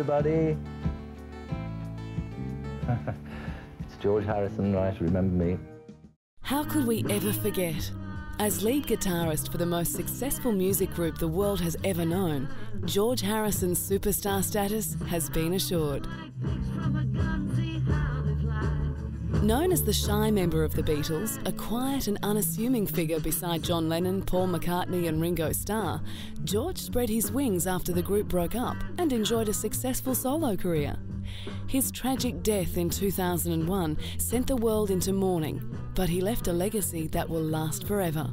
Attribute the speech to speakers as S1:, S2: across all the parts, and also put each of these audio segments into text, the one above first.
S1: everybody. It's George Harrisson, right? Remember me.
S2: How could we ever forget? As lead guitarist for the most successful music group the world has ever known, George Harrison's superstar status has been assured. Known as the shy member of the Beatles, a quiet and unassuming figure beside John Lennon, Paul McCartney and Ringo Starr, George spread his wings after the group broke up and enjoyed a successful solo career. His tragic death in 2001 sent the world into mourning, but he left a legacy that will last forever.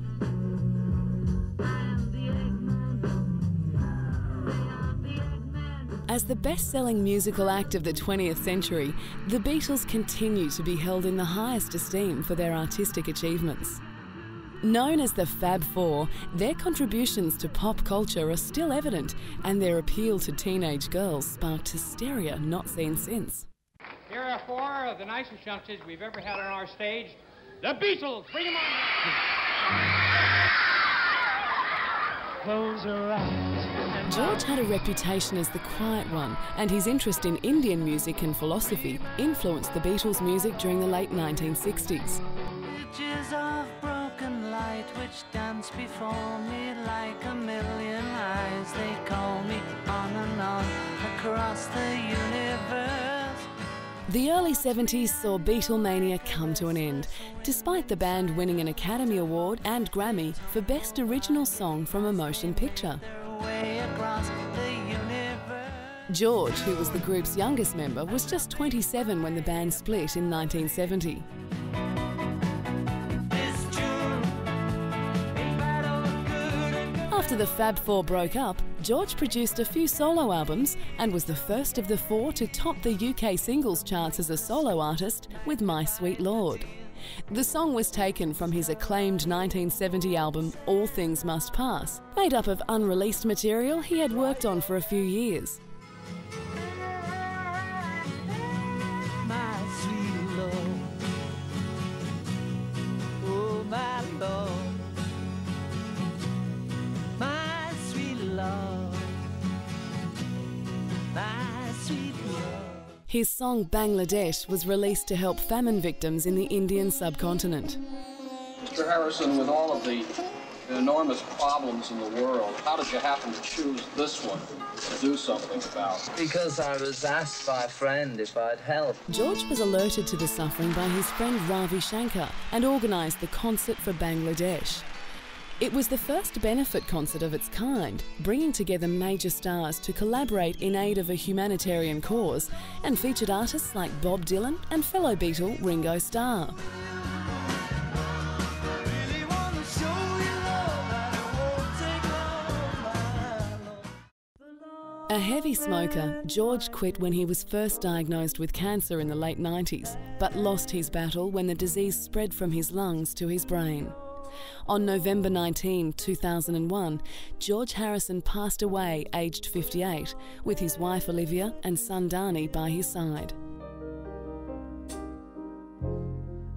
S2: As the best-selling musical act of the 20th century, the Beatles continue to be held in the highest esteem for their artistic achievements. Known as the Fab Four, their contributions to pop culture are still evident, and their appeal to teenage girls sparked hysteria not seen since.
S3: Here are four of the nicest youngsters we've ever had on our stage. The Beatles, bring them on! Close your eyes.
S2: George had a reputation as the quiet one, and his interest in Indian music and philosophy influenced the Beatles' music during the late 1960s.
S4: Images of broken light which dance before me like a million eyes. They call me on and on across the universe.
S2: The early 70s saw Beatlemania come to an end, despite the band winning an Academy Award and Grammy for Best Original Song from a Motion Picture. George, who was the group's youngest member, was just 27 when the band split in 1970. After the Fab Four broke up, George produced a few solo albums and was the first of the four to top the UK singles charts as a solo artist with My Sweet Lord. The song was taken from his acclaimed 1970 album All Things Must Pass, made up of unreleased material he had worked on for a few years.
S4: My sweet Lord, oh my Lord. My sweet love, my sweet love.
S2: His song Bangladesh was released to help famine victims in the Indian subcontinent.
S5: Mr. Harrison, with all of the enormous problems in the world, how did you happen to choose this one to do something about?
S6: Because I was asked by a friend if I'd help.
S2: George was alerted to the suffering by his friend Ravi Shankar and organised the Concert for Bangladesh. It was the first benefit concert of its kind, bringing together major stars to collaborate in aid of a humanitarian cause, and featured artists like Bob Dylan and fellow Beatle Ringo Starr. A heavy smoker, George quit when he was first diagnosed with cancer in the late 90s, but lost his battle when the disease spread from his lungs to his brain. On November 19, 2001, George Harrison passed away aged 58, with his wife Olivia and son Danny by his side.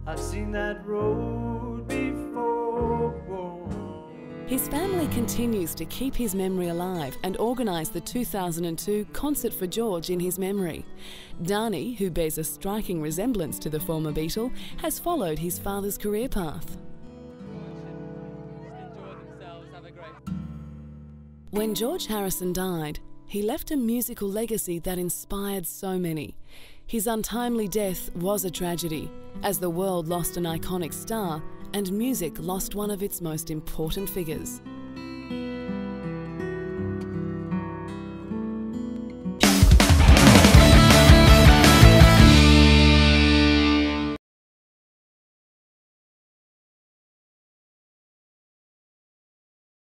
S4: I've seen that road before.
S2: His family continues to keep his memory alive and organise the 2002 Concert for George in his memory. Danny, who bears a striking resemblance to the former Beatle, has followed his father's career path. When George Harrison died, he left a musical legacy that inspired so many. His untimely death was a tragedy, as the world lost an iconic star and music lost one of its most important figures.